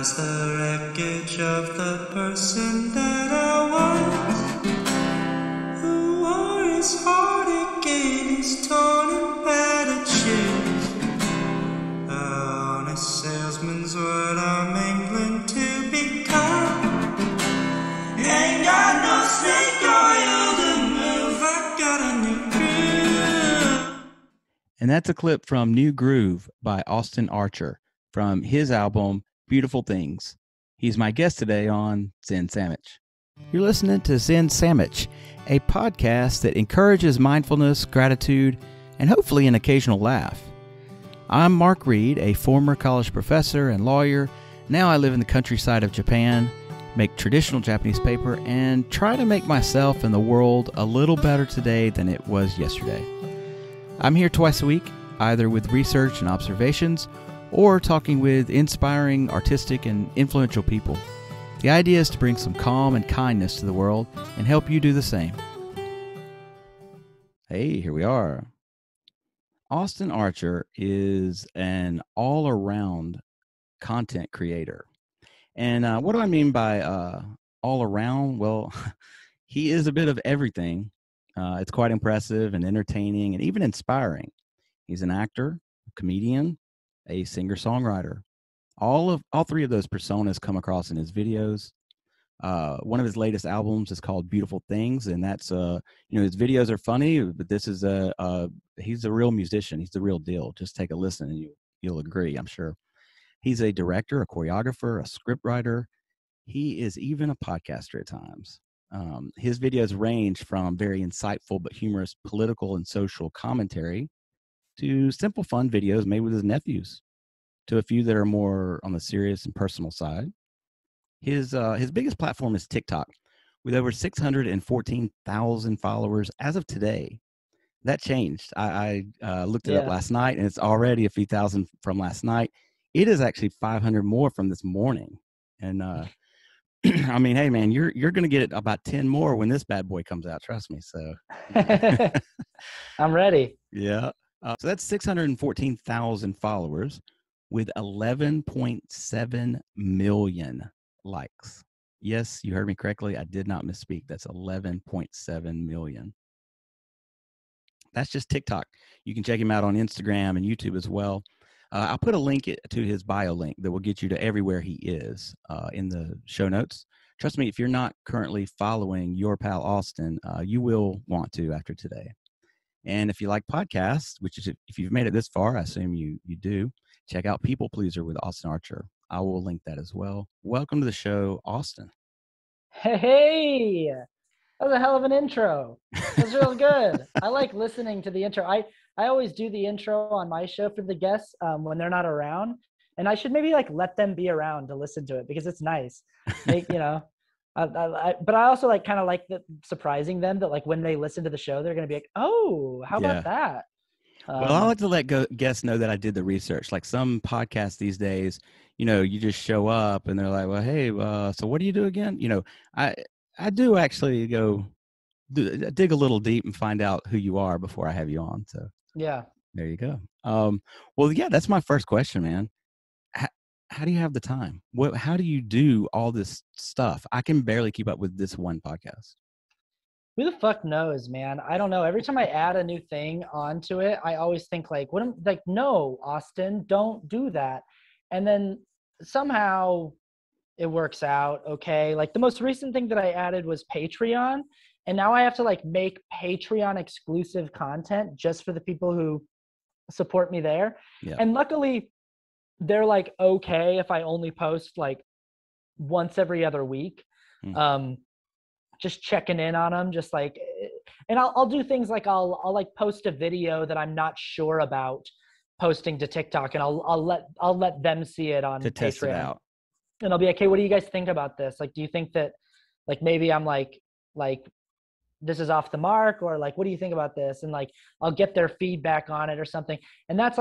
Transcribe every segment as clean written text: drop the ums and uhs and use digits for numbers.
was the wreckage of the person that I was, who wore his heart again, his torn and battered shoes. A honest salesman's what I'm angling to become. Ain't got no snake oil to move, I got a new groove. And that's a clip from New Groove by Austin Archer from his album, Beautiful Things. He's my guest today on Zen Sammich. You're listening to Zen Sammich, a podcast that encourages mindfulness, gratitude, and hopefully an occasional laugh. I'm Mark Reed, a former college professor and lawyer. Now I live in the countryside of Japan, make traditional Japanese paper, and try to make myself and the world a little better today than it was yesterday. I'm here twice a week, either with research and observations, or talking with inspiring, artistic, and influential people. The idea is to bring some calm and kindness to the world and help you do the same. Hey, here we are. Austin Archer is an all-around content creator. And what do I mean by all around? Well, he is a bit of everything. It's quite impressive and entertaining and even inspiring. He's an actor, a comedian, a singer-songwriter. All three of those personas come across in his videos. One of his latest albums is called Beautiful Things, and that's his videos are funny, but this is he's a real musician. He's the real deal. Just take a listen and you'll agree, I'm sure. He's a director, a choreographer, a scriptwriter. He is even a podcaster at times. His videos range from very insightful but humorous political and social commentary to simple fun videos made with his nephews, to a few that are more on the serious and personal side. His biggest platform is TikTok, with over 614,000 followers as of today. That changed. I looked it up last night, and it's already a few thousand from last night. It is actually 500 more from this morning. And I mean, hey, man, you're going to get about 10 more when this bad boy comes out. Trust me. So I'm ready. Yeah. So that's 614,000 followers with 11.7 million likes. Yes, you heard me correctly. I did not misspeak. That's 11.7 million. That's just TikTok. You can check him out on Instagram and YouTube as well. I'll put a link to his bio link that will get you to everywhere he is in the show notes. Trust me, if you're not currently following your pal Austin, you will want to after today. And if you like podcasts, which is if you've made it this far, I assume you do, check out People Pleaser with Austin Archer. I will link that as well. Welcome to the show, Austin. Hey, that was a hell of an intro. That was real good. I like listening to the intro. I always do the intro on my show for the guests when they're not around, and I should maybe let them be around to listen to it because it's nice. But I also kind of like surprising them that when they listen to the show, they're going to be like, oh, how about that? Well, I like to let guests know that I did the research. Like some podcasts these days, you just show up and they're like, well, hey, so what do you do again? I do actually dig a little deep and find out who you are before I have you on. So yeah, there you go. Well, yeah, that's my first question, man. How do you have the time? How do you do all this stuff? I can barely keep up with this one podcast. Who the fuck knows, man? I don't know. Every time I add a new thing onto it, I always think no, Austin, don't do that. And then somehow it works out. Okay. The most recent thing that I added was Patreon. And now I have to make Patreon exclusive content just for the people who support me there. Yeah. And luckily they're okay if I only post once every other week. Just checking in on them, and I'll do things I'll post a video that I'm not sure about posting to TikTok, and I'll let them see it on to Patreon. Test it out. And I'll be like, hey, what do you guys think about this? Do you think that maybe I'm this is off the mark, or what do you think about this? And I'll get their feedback on it or something. And that's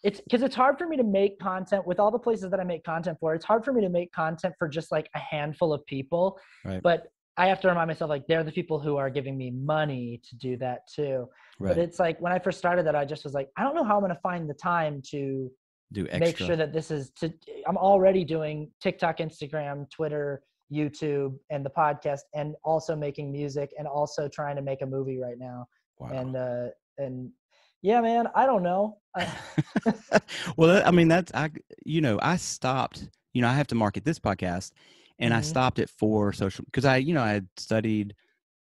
it's because it's hard for me to make content with all the places that I make content for. It's hard for me to make content for just a handful of people, right. But I have to remind myself they're the people who are giving me money to do that too. Right. But it's when I first started that, I just was I don't know how I'm going to find the time to do make extra. sure that I'm already doing TikTok, Instagram, Twitter, YouTube, and the podcast, and also making music, and also trying to make a movie right now. Wow. And yeah, man, I don't know. Well, I mean, I stopped, I have to market this podcast, and I Mhm. stopped it for social, because I had studied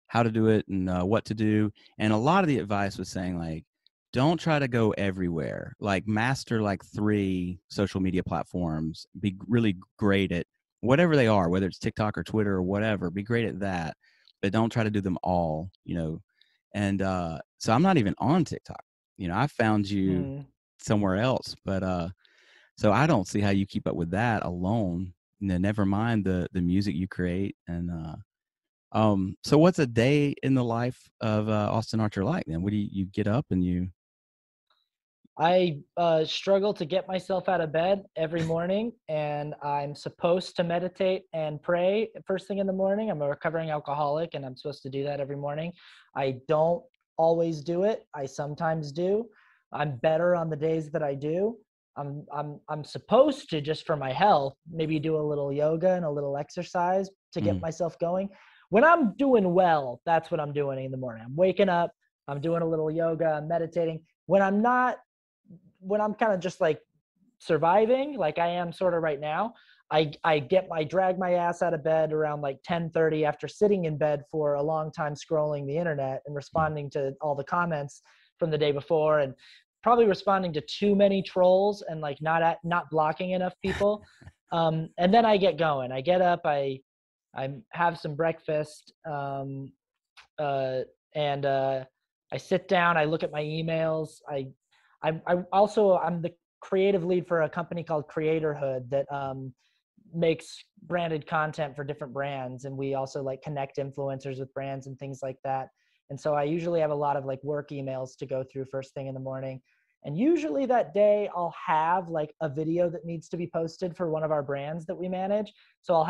how to do it and what to do. And a lot of the advice was saying, like, don't try to go everywhere, like master like 3 social media platforms, be really great at whatever they are, whether it's TikTok or Twitter or whatever, be great at that, but don't try to do them all, And so I'm not even on TikTok. I found you Mhm. somewhere else, but so I don't see how you keep up with that alone. Never mind the music you create. And so what's a day in the life of Austin Archer like then? What do you get up and you? I struggle to get myself out of bed every morning, and I'm supposed to meditate and pray first thing in the morning. I'm a recovering alcoholic, and I'm supposed to do that every morning. I don't always do it. I sometimes do. I'm better on the days that I do. I'm supposed to, just for my health, maybe do a little yoga and a little exercise to get Mm, myself going. When I'm doing well, that's what I'm doing in the morning. I'm waking up, I'm doing a little yoga, I'm meditating. When I'm not, when I'm kind of just like surviving, like I am sort of right now, I drag my ass out of bed around like 10:30 after sitting in bed for a long time scrolling the internet and mm. responding to all the comments from the day before, and probably responding to too many trolls, and like not blocking enough people. And then I get going. I get up, I have some breakfast, uh, and I sit down. I look at my emails. I'm the creative lead for a company called Creatorhood that makes branded content for different brands, and we also like connect influencers with brands and things like that. And so I usually have a lot of like work emails to go through first thing in the morning. And usually that day I'll have like a video that needs to be posted for one of our brands that we manage. So I'll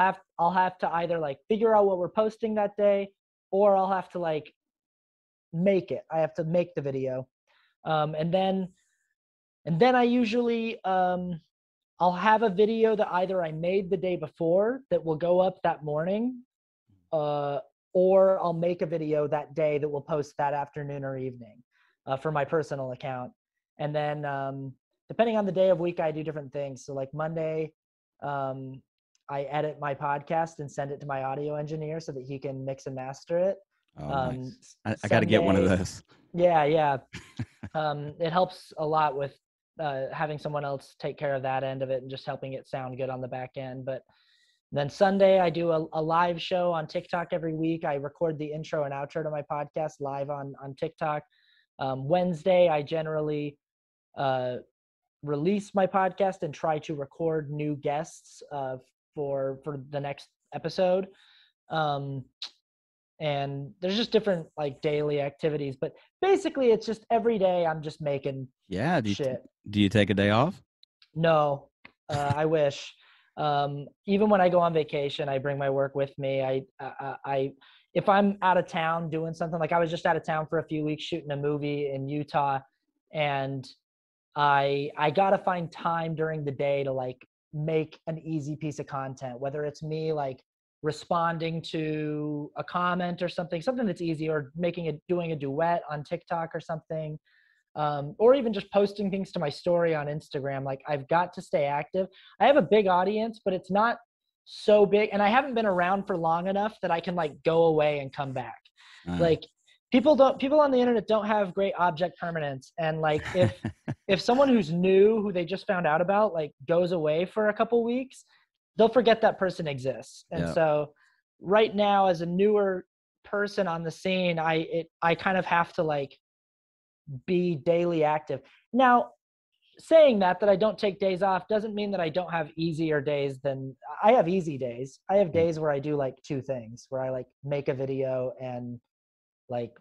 have to either like figure out what we're posting that day, or I'll have to like make it. I have to make the video. And then I usually I'll have a video that either I made the day before that will go up that morning, uh, or I'll make a video that day that will post that afternoon or evening for my personal account. And then depending on the day of week, I do different things. So like Monday, um, I edit my podcast and send it to my audio engineer so that he can mix and master it. Oh, Um, nice. I got to get one of Sunday, those. yeah. It helps a lot with having someone else take care of that end of it and just helping it sound good on the back end. But then Sunday, I do a live show on TikTok every week. I record the intro and outro to my podcast live on TikTok. Wednesday, I generally release my podcast and try to record new guests for the next episode. Um, and there's just different like daily activities, but basically it's just every day I'm just making Yeah. shit. Do you take a day off? No, I wish. Even when I go on vacation, I bring my work with me. If I'm out of town doing something, like I was just out of town for a few weeks shooting a movie in Utah, and I gotta find time during the day to like make an easy piece of content, whether it's me like responding to a comment or something that's easy, or doing a duet on TikTok or something, or even just posting things to my story on Instagram. Like I've got to stay active. I have a big audience, but it's not so big, and I haven't been around for long enough that I can like go away and come back. Uh, Like people on the internet don't have great object permanence, and like if someone who's new, who they just found out about, like goes away for a couple weeks, they'll forget that person exists. And yeah. so right now, as a newer person on the scene, I kind of have to like be daily active. Now, saying that I don't take days off doesn't mean that I don't have easier days than I have easy days. I have Mm. days where I do like 2 things, where I like make a video and like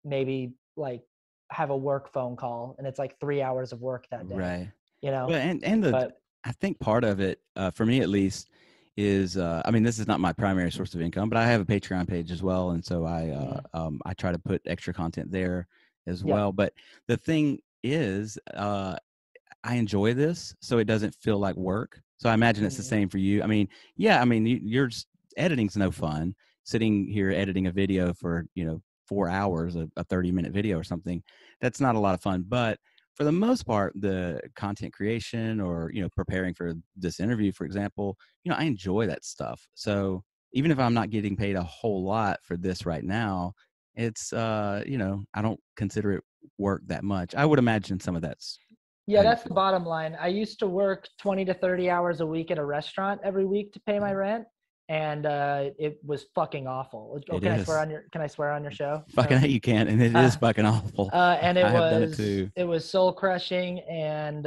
maybe like have a work phone call, and it's like 3 hours of work that day, Right. you know? Well, and But I think part of it, for me at least, is I mean, this is not my primary source of income, but I have a Patreon page as well, and so I try to put extra content there as yeah. well. But the thing is, I enjoy this, so it doesn't feel like work. So I imagine it's the Mhm. same for you. I mean, yeah, I mean, you're editing's no fun. Sitting here editing a video for 4 hours, a 30-minute video or something, that's not a lot of fun. But for the most part, the content creation or preparing for this interview, for example, I enjoy that stuff. So even if I'm not getting paid a whole lot for this right now, it's I don't consider it work that much. I would imagine some of that's Yeah, how you that's the feel. bottom line. I used to work 20 to 30 hours a week at a restaurant every week to pay my rent, and it was fucking awful. Oh, It can I swear is. on your show? Fucking No. you can't, and it is Uh, fucking awful. and I have done it too. it was soul crushing, and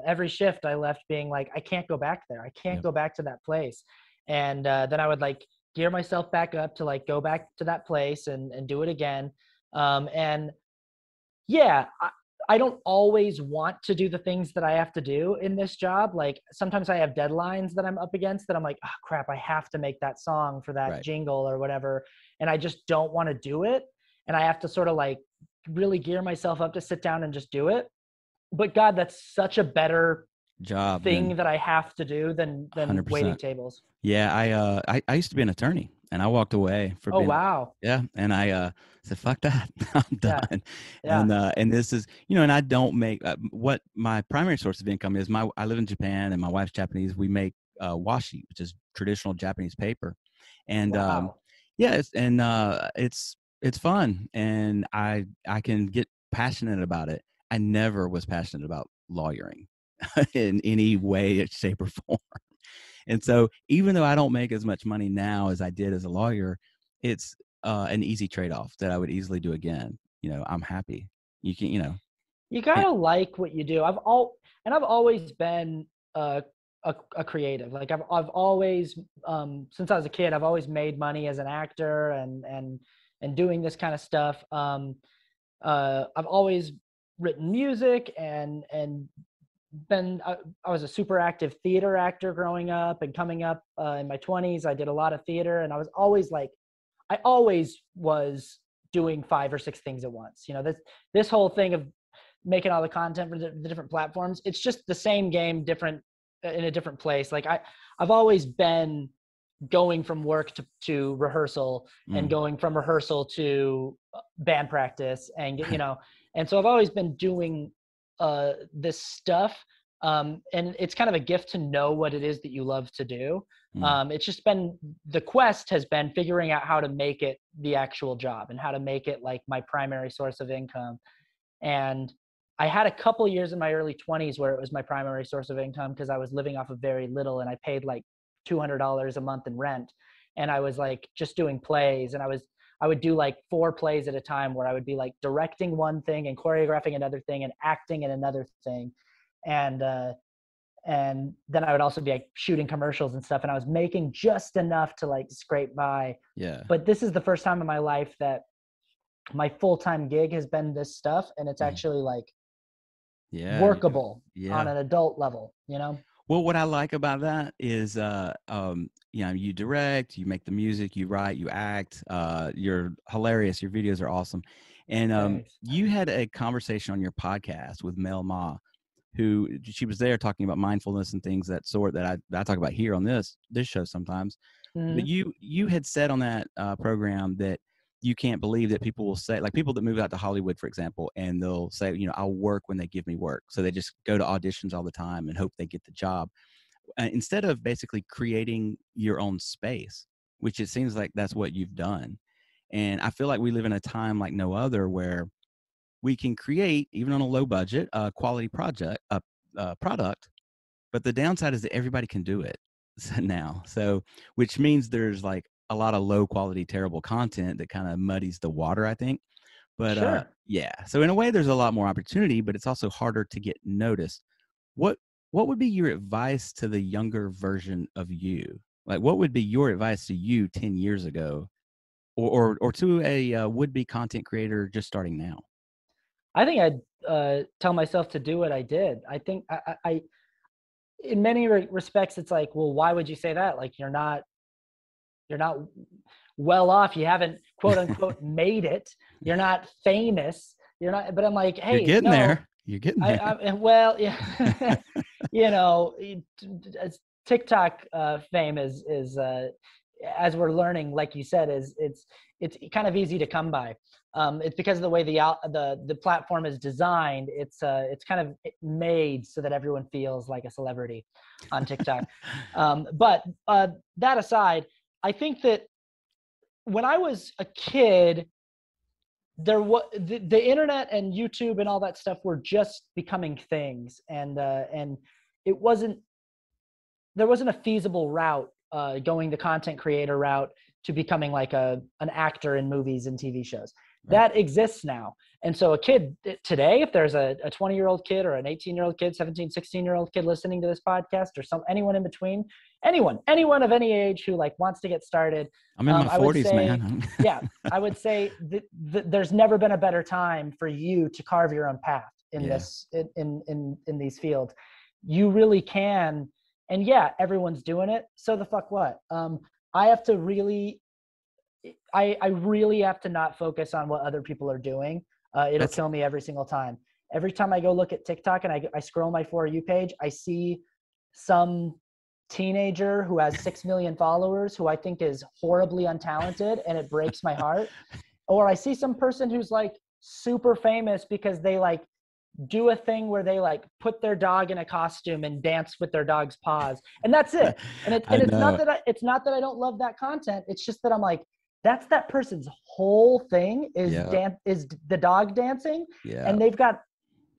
every shift I left being like, I can't go back there. I can't Yep. go back to that place. And then I would like gear myself back up to like go back to that place and do it again. And yeah, I don't always want to do the things that I have to do in this job. Like sometimes I have deadlines that I'm up against that I'm like, oh crap, I have to make that song for that Right. jingle or whatever. And I just don't want to do it. And I have to sort of like really gear myself up to sit down and just do it. But God, that's such a better Job thing then. that I have to do than waiting 100%. tables. Yeah, I used to be an attorney, and I walked away for Oh being wow. yeah, and I said fuck that, I'm Yeah. done. Yeah. And this is and I don't make what my primary source of income is. I live in Japan, and my wife's Japanese. We make washi, which is traditional Japanese paper, and Wow. yeah, it's fun, and I can get passionate about it. I never was passionate about lawyering in any way, shape, or form. And so even though I don't make as much money now as I did as a lawyer, it's an easy trade-off that I would easily do again. I'm happy. You can, You and, gotta like what you do. I've always been a creative. Like I've always since I was a kid, I've always made money as an actor and doing this kind of stuff. I've always written music and been I was a super active theater actor growing up, and coming up in my 20s I did a lot of theater, and I was always like I always was doing 5 or 6 things at once. This whole thing of making all the content for the different platforms, it's just the same game, different in a different place. Like I've always been going from work to rehearsal, and mm, going from rehearsal to band practice, and so I've always been doing this stuff. And it's kind of a gift to know what it is that you love to do. mm, It's just been the quest has been figuring out how to make it the actual job and how to make it like my primary source of income. And I had a couple years in my early 20s where it was my primary source of income because I was living off of very little, and I paid like $200 a month in rent. And I was like just doing plays, and I would do like 4 plays at a time where I would be like directing one thing and choreographing another thing and acting in another thing. And then I would also be like shooting commercials and stuff, and I was making just enough to like scrape by. yeah, But this is the first time in my life that my full-time gig has been this stuff, and it's mm, actually like yeah, workable on yeah. an adult level. Well, what I like about that is, you direct, you make the music, you write, you act. You're hilarious. Your videos are awesome. And Thanks. you had a conversation on your podcast with Mel Ma, who she was there talking about mindfulness and things that sort that I talk about here on this show sometimes. But Mhm. you had said on that program that you can't believe that people will say, like people that move out to Hollywood, for example, and they'll say, I'll work when they give me work. So they just go to auditions all the time and hope they get the job, instead of basically creating your own space, which it seems like that's what you've done. And I feel like we live in a time like no other where we can create, even on a low budget, a quality product. But the downside is that everybody can do it now. So, which means there's like a lot of low quality, terrible content that kind of muddies the water, I think. But Sure. yeah. So in a way, there's a lot more opportunity, but it's also harder to get noticed. What what would be your advice to the younger version of you? Like, what would be your advice to you 10 years ago, or to a would be content creator just starting now? I think I'd tell myself to do what I did. I think I in many respects, it's like, well, why would you say that? Like you're not well off. You haven't quote unquote made it. You're not famous. You're not. But I'm like, You're hey, getting no. there. You're getting there. Well, yeah, you know, TikTok fame is as we're learning, like you said, it's kind of easy to come by. It's because of the way the platform is designed. It's kind of made so that everyone feels like a celebrity on TikTok. But that aside, I think that when I was a kid, there was the internet and YouTube and all that stuff were just becoming things, and it wasn't there wasn't a feasible route going the content creator route to becoming like an actor in movies and TV shows. Right. That exists now. And so a kid today, if there's a 20-year-old kid or an 18-year-old kid, 17, 16-year-old kid listening to this podcast, or anyone in between, anyone of any age who like wants to get started. I'm in my 40s, say, man. Yeah, I would say there's never been a better time for you to carve your own path in this, in these fields. You really can. And yeah, everyone's doing it. So the fuck what? I have to really, I really have to not focus on what other people are doing. It'll kill me every single time. Every time I go look at TikTok and I scroll my For You page, I see some teenager who has 6 million followers who I think is horribly untalented, and it breaks my heart. Or I see some person who's like super famous because they like do a thing where they like put their dog in a costume and dance with their dog's paws, and that's it. And it's not that I don't love that content. It's just that I'm like, that's that person's whole thing is the dog dancing, and they've got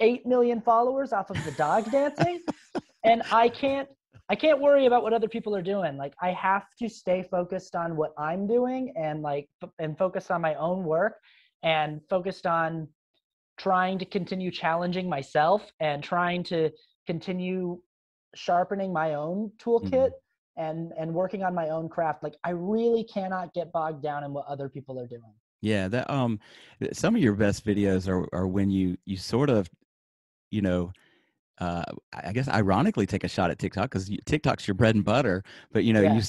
8 million followers off of the dog dancing, and I can't worry about what other people are doing. Like, I have to stay focused on what I'm doing, and like and focus on my own work, and focused on trying to continue challenging myself and trying to continue sharpening my own toolkit and working on my own craft. Like, I really cannot get bogged down in what other people are doing. Yeah, that some of your best videos are when you sort of, you know, I guess ironically take a shot at TikTok, because TikTok's your bread and butter, but you know, you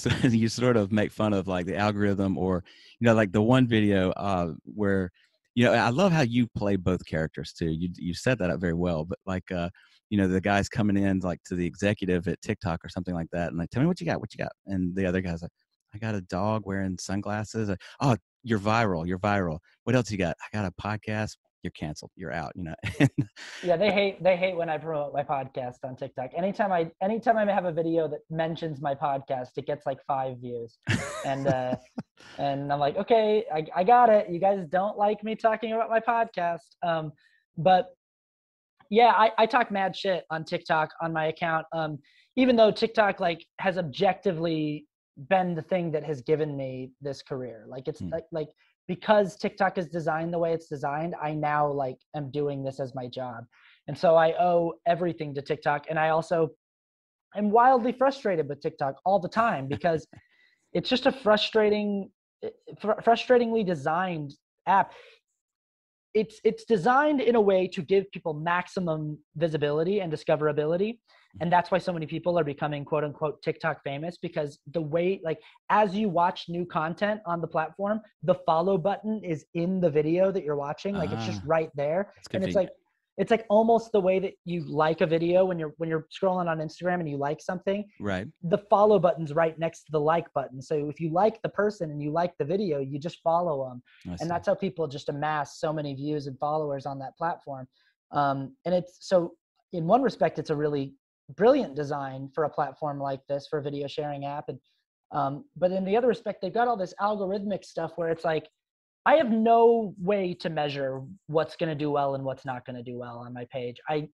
sort of make fun of like the algorithm, or you know, like the one video where, you know, I love how you play both characters too. You set that up very well. But like, you know, the guy's coming in like to the executive at TikTok or something like that, and like, tell me what you got, and the other guy's like, I got a dog wearing sunglasses. Oh, you're viral. What else you got? I got a podcast. You're canceled. You're out. You know. Yeah, they hate when I promote my podcast on TikTok. Anytime I have a video that mentions my podcast, it gets like 5 views, and and I'm like, okay, I got it. You guys don't like me talking about my podcast, but yeah, I talk mad shit on TikTok on my account. Even though TikTok like has objectively been the thing that has given me this career, like it's like because TikTok is designed the way it's designed, I now like am doing this as my job. And so I owe everything to TikTok. And I also am wildly frustrated with TikTok all the time, because it's just a frustratingly designed app. It's designed in a way to give people maximum visibility and discoverability. And that's why so many people are becoming quote unquote TikTok famous, because the way, like, as you watch new content on the platform, the follow button is in the video that you're watching. Like, it's just right there. And it's like almost the way that you like a video when you're scrolling on Instagram and you like something, right? The follow button's right next to the like button. So if you like the person and you like the video, you just follow them. And that's how people just amass so many views and followers on that platform. And it's so, in one respect, it's a really brilliant design for a platform like this, for a video sharing app. And but in the other respect, they've got all this algorithmic stuff where it's like, I have no way to measure what's going to do well and what's not going to do well on my page. I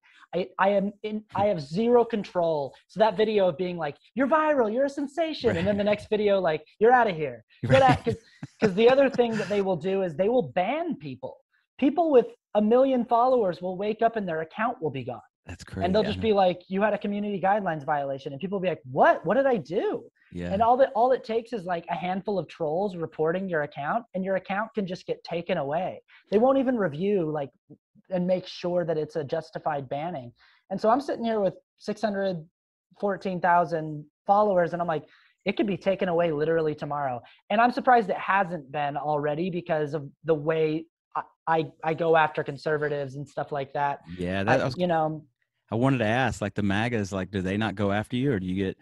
have zero control. So that video of being like, you're viral, you're a sensation. Right. And then the next video, like, you're out of here. Because the other thing that they will do is they will ban people. People with 1 million followers will wake up and their account will be gone. That's crazy. And they'll just be like, you had a community guidelines violation. And people will be like, what did I do? Yeah. And all it takes is like a handful of trolls reporting your account, and your account can just get taken away. They won't even review like and make sure that it's a justified banning. And so I'm sitting here with 614,000 followers, and I'm like, it could be taken away literally tomorrow. And I'm surprised it hasn't been already, because of the way I go after conservatives and stuff like that. Yeah, that was. I wanted to ask, like the MAGAs, like, do they not go after you, or do you get,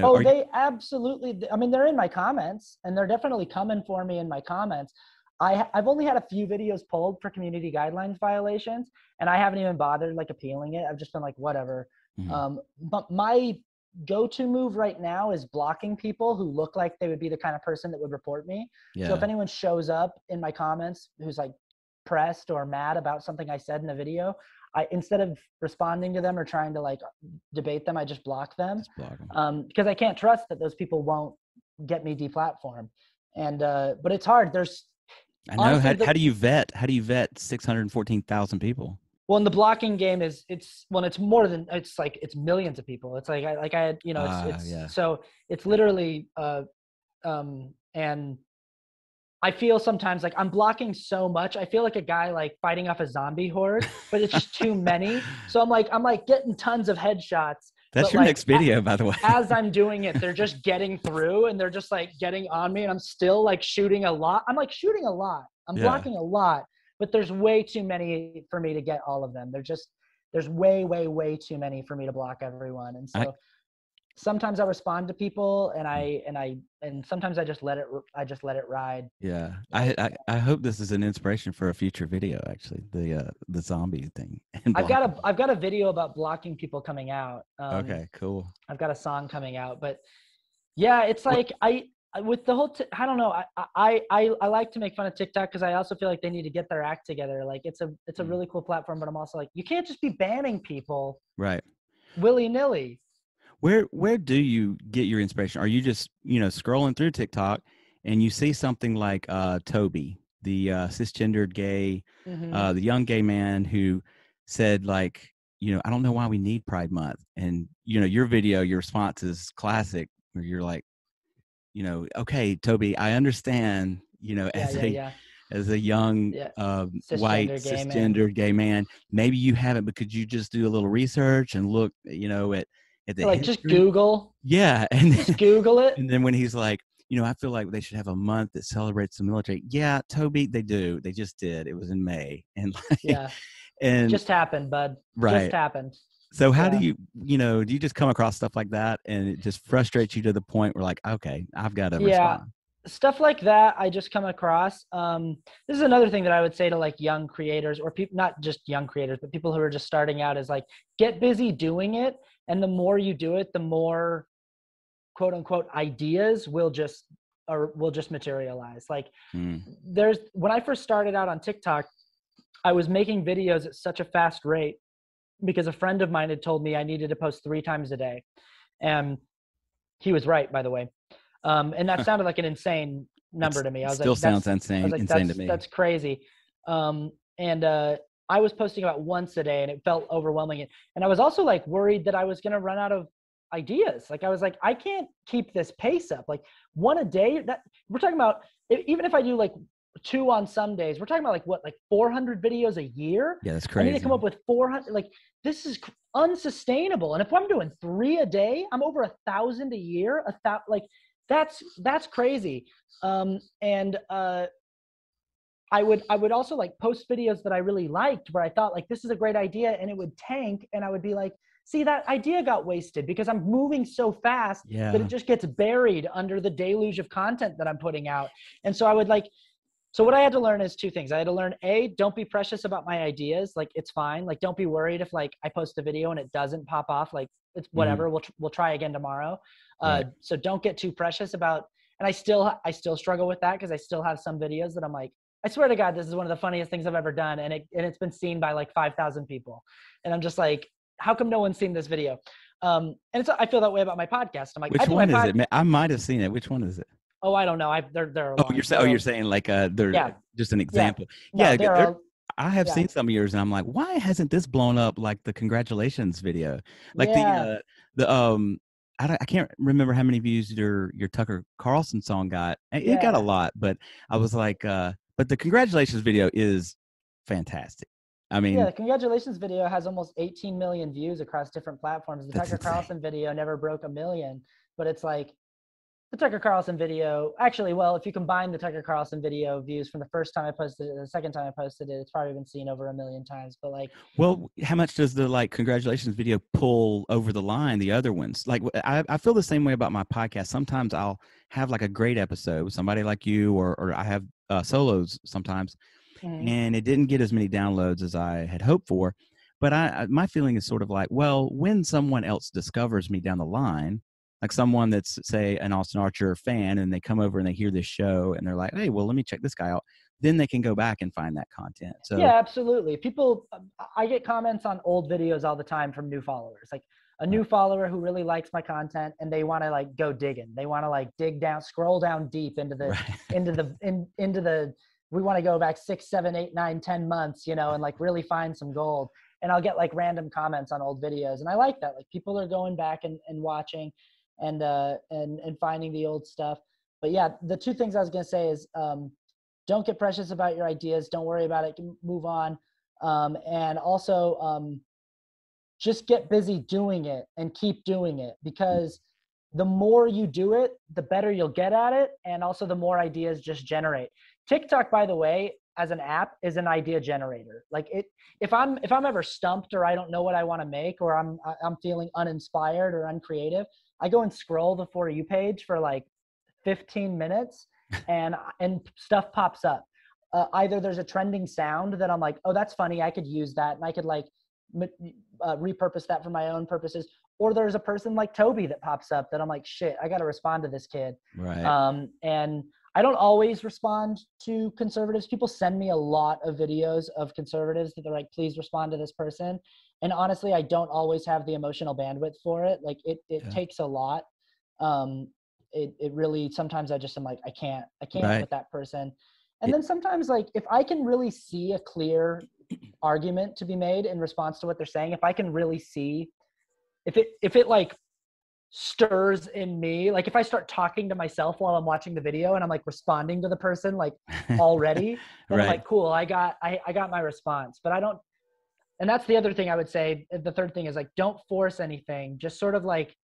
Oh, are you? they absolutely. I mean, they're in my comments, and they're definitely coming for me in my comments. I've only had a few videos pulled for community guidelines violations, and I haven't even bothered like appealing it. I've just been like, whatever. But my go-to move right now is blocking people who look like they would be the kind of person that would report me. Yeah. So if anyone shows up in my comments who's like pressed or mad about something I said in a video, instead of responding to them or trying to like debate them, I just block them. Because I can't trust that those people won't get me deplatformed. And but it's hard. There's I know. Honestly, how do you vet 614,000 people? Well, in the blocking game it's more than, it's millions of people. It's like I had, so it's literally and I feel sometimes like I'm blocking so much. I feel like a guy like fighting off a zombie horde, but it's just too many. So I'm like getting tons of headshots. That's your next video, by the way. As I'm doing it, they're just getting through and they're just like getting on me, and I'm still like shooting a lot. I'm like shooting a lot. I'm blocking a lot, but there's way too many for me to get all of them. There's way, way, way too many for me to block everyone. And so sometimes I respond to people, and sometimes I just let it ride. Yeah, I hope this is an inspiration for a future video. Actually, the zombie thing. I've got a video about blocking people coming out. Okay, cool. I've got a song coming out, but yeah, it's like with the whole I don't know. I like to make fun of TikTok because I also feel like they need to get their act together. Like it's a really cool platform, but I'm also like, you can't just be banning people right willy-nilly. Where do you get your inspiration? Are you just, scrolling through TikTok and you see something like Toby, the cisgendered gay, the young gay man who said like, I don't know why we need Pride Month. And, your video, your response is classic where you're like, okay, Toby, I understand, as a young white cisgendered gay man, maybe you haven't, but could you just do a little research and look, at the like history? Just Google. Yeah. And just Google it. And then when he's like, I feel like they should have a month that celebrates the military. Yeah, Toby, they do. They just did. It was in May. And like, and just happened, bud. Right. Just happened. So how do you, do you just come across stuff like that and it just frustrates you to the point where like, okay, I've got to respond? Stuff like that I just come across. This is another thing that I would say to like young creators or people, not just young creators, but people who are just starting out, is like, get busy doing it. And the more you do it, the more quote unquote ideas will just materialize. Like when I first started out on TikTok, I was making videos at such a fast rate because a friend of mine had told me I needed to post 3 times a day. And he was right, by the way. And that sounded like an insane number to me. I was still sounds insane to me. That's crazy. I was posting about once a day and it felt overwhelming. And I was also like worried that I was going to run out of ideas. Like I was like, I can't keep this pace up. Like 1 a day, that we're talking about, even if I do like 2 on some days, we're talking about like 400 videos a year. Yeah, that's crazy. I need to come up with 400. Like this is unsustainable. And if I'm doing 3 a day, I'm over 1,000 a year. That's crazy. I would also like post videos that I really liked where I thought like, this is a great idea, and it would tank. And I would be like, see, that idea got wasted because I'm moving so fast that it just gets buried under the deluge of content that I'm putting out. And so so what I had to learn is 2 things. I had to learn, don't be precious about my ideas. Like, it's fine. Like, don't be worried if like I post a video and it doesn't pop off. Like, it's whatever. We'll try again tomorrow. So don't get too precious about, and I still struggle with that because I still have some videos that I'm like, I swear to God, this is one of the funniest things I've ever done. And it's been seen by like 5,000 people. And I'm just like, how come no one's seen this video? And I feel that way about my podcast. I'm like, which one is it? I might've seen it. Which one is it? Oh, I don't know. They're you're saying like they're just an example. I have seen some of yours and I'm like, why hasn't this blown up like the congratulations video? Like I can't remember how many views your Tucker Carlson song got. It got a lot, but I was like, but the congratulations video is fantastic. I mean, the congratulations video has almost 18 million views across different platforms. The Tucker Carlson video never broke 1 million, but it's like, The Tucker Carlson video, actually, well, if you combine the Tucker Carlson video views from the first time I posted it and the second time I posted it, it's probably been seen over 1 million times. But like, Well, how much does the like congratulations video pull over the line the other ones? Like I feel the same way about my podcast. Sometimes I'll have like a great episode with somebody like you, or I have solos sometimes, and it didn't get as many downloads as I had hoped for. But my feeling is sort of like, well, when someone else discovers me down the line, like someone that's, say, an Austin Archer fan, and they come over and they hear this show and they're like, hey, well, let me check this guy out. Then they can go back and find that content. So yeah, absolutely. People, I get comments on old videos all the time from new followers. Like a new follower who really likes my content and they want to like go digging. They want to like dig down, scroll down deep into the, into the, we want to go back 6, 7, 8, 9, 10 months, you know, and like really find some gold. And I'll get like random comments on old videos. And I like that. Like people are going back and watching and finding the old stuff. But yeah, the two things I was going to say is, don't get precious about your ideas. Don't worry about it. Move on. And also just get busy doing it and keep doing it, because the more you do it, the better you'll get at it. And also the more ideas just generate. TikTok, by the way, as an app is an idea generator. Like if I'm ever stumped or I don't know what I want to make, or I'm feeling uninspired or uncreative, I go and scroll the For You page for like 15 minutes and stuff pops up. Either there's a trending sound that I'm like, oh, that's funny, I could use that, and I could like repurpose that for my own purposes. Or there's a person like Toby that pops up that I'm like, shit, I got to respond to this kid. right. And I don't always respond to conservatives. People send me a lot of videos of conservatives that they're like, please respond to this person. And honestly, I don't always have the emotional bandwidth for it. Like it takes a lot. It really, sometimes I just am like, I can't Right. with that person. And then sometimes like, if I can really see a clear argument to be made in response to what they're saying, if I can really see, if it like stirs in me, like if I start talking to myself while I'm watching the video and I'm like responding to the person like already, then I'm Right. like, cool, I got my response. But I don't, and that's the other thing I would say. The third thing is like, don't force anything. Just sort of like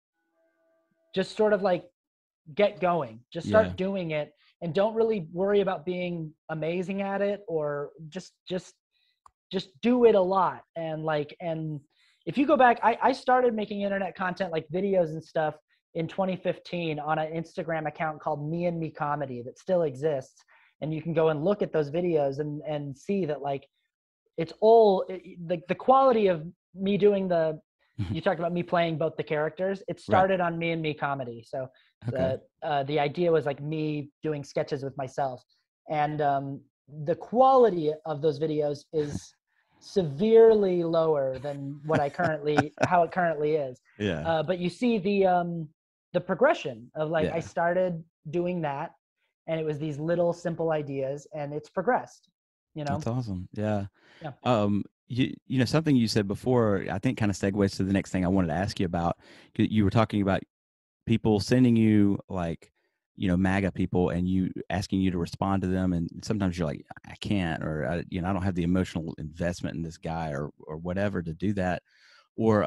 get going, just start doing it, and don't really worry about being amazing at it, or just do it a lot. And if you go back, I started making internet content like videos and stuff in 2015 on an Instagram account called Me and Me Comedy that still exists. And you can go and look at those videos and see that like it's all the quality of me doing you talked about me playing both the characters. It started on Me and Me Comedy. So Okay. the idea was like me doing sketches with myself. And the quality of those videos is severely lower than how it currently is. Yeah. But you see the progression of like, I started doing that and it was these little simple ideas and it's progressed, you know? That's awesome. Yeah. Yeah. You know, something you said before, I think kind of segues to the next thing I wanted to ask you about. You were talking about people sending you like, you know, MAGA people and you asking you to respond to them. And sometimes you're like, I can't, or, I don't have the emotional investment in this guy or whatever to do that. Or,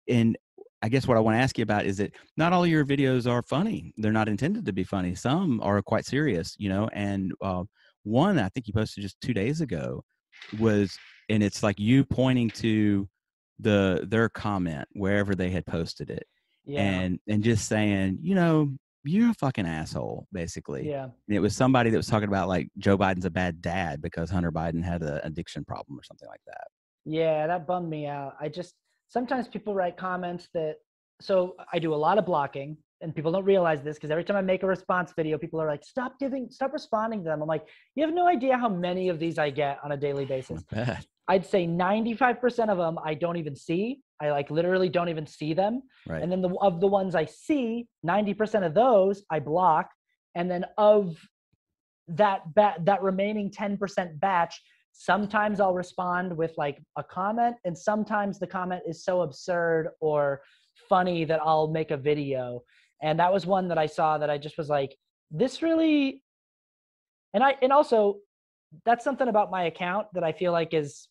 and I guess what I want to ask you about is that not all your videos are funny. They're not intended to be funny. Some are quite serious, you know, and one I think you posted just 2 days ago was, and it's like you pointing to their comment wherever they had posted it, Yeah. and just saying, you know, you're a fucking asshole, basically. Yeah. And it was somebody that was talking about like Joe Biden's a bad dad because Hunter Biden had an addiction problem or something like that. Yeah, that bummed me out. Sometimes people write comments so I do a lot of blocking and people don't realize this because every time I make a response video, people are like, stop responding to them. I'm like, you have no idea how many of these I get on a daily basis. Not bad. I'd say 95% of them I don't even see. I like literally don't even see them. Right. And then of the ones I see, 90% of those I block. And then of that remaining 10% batch, sometimes I'll respond with like a comment, and sometimes the comment is so absurd or funny that I'll make a video. And that was one that I saw that I just was like, this really, and also that's something about my account that I feel like is,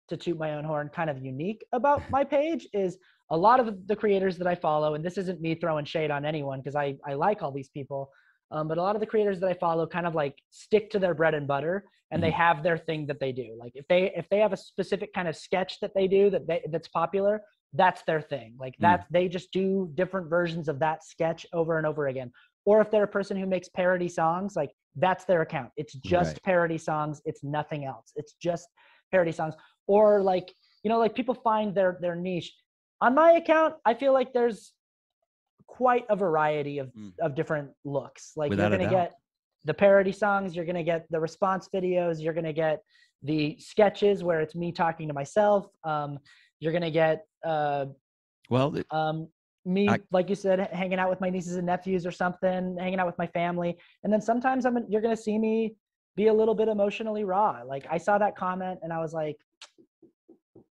to toot my own horn, kind of unique about my page, is a lot of the creators that I follow, and this isn't me throwing shade on anyone because I like all these people, but a lot of the creators that I follow kind of like stick to their bread and butter, and they have their thing that they do. Like if they have a specific kind of sketch that they do that's popular, that's their thing. Like they just do different versions of that sketch over and over again. Or if they're a person who makes parody songs, like that's their account. It's just parody songs. It's nothing else. It's just parody songs. Or like, you know, like people find their niche. On my account, I feel like there's quite a variety of different looks. Like Without you're going to get the parody songs, you're going to get the response videos, you're going to get the sketches where it's me talking to myself. You're going to get me, like you said, hanging out with my nieces and nephews or something, hanging out with my family. And then sometimes you're going to see me be a little bit emotionally raw. Like I saw that comment and I was like,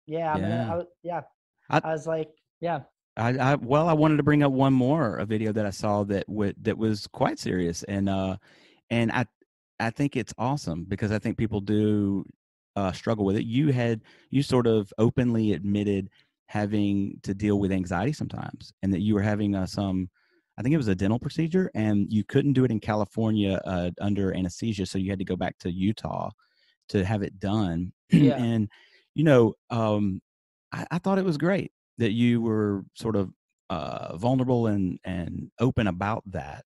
I was like, yeah. I wanted to bring up one more video that I saw that was quite serious, and I think it's awesome because I think people do struggle with it. You sort of openly admitted having to deal with anxiety sometimes, and that you were having I think it was a dental procedure, and you couldn't do it in California under anesthesia, so you had to go back to Utah to have it done. Yeah. And you know, I thought it was great that you were sort of vulnerable and open about that.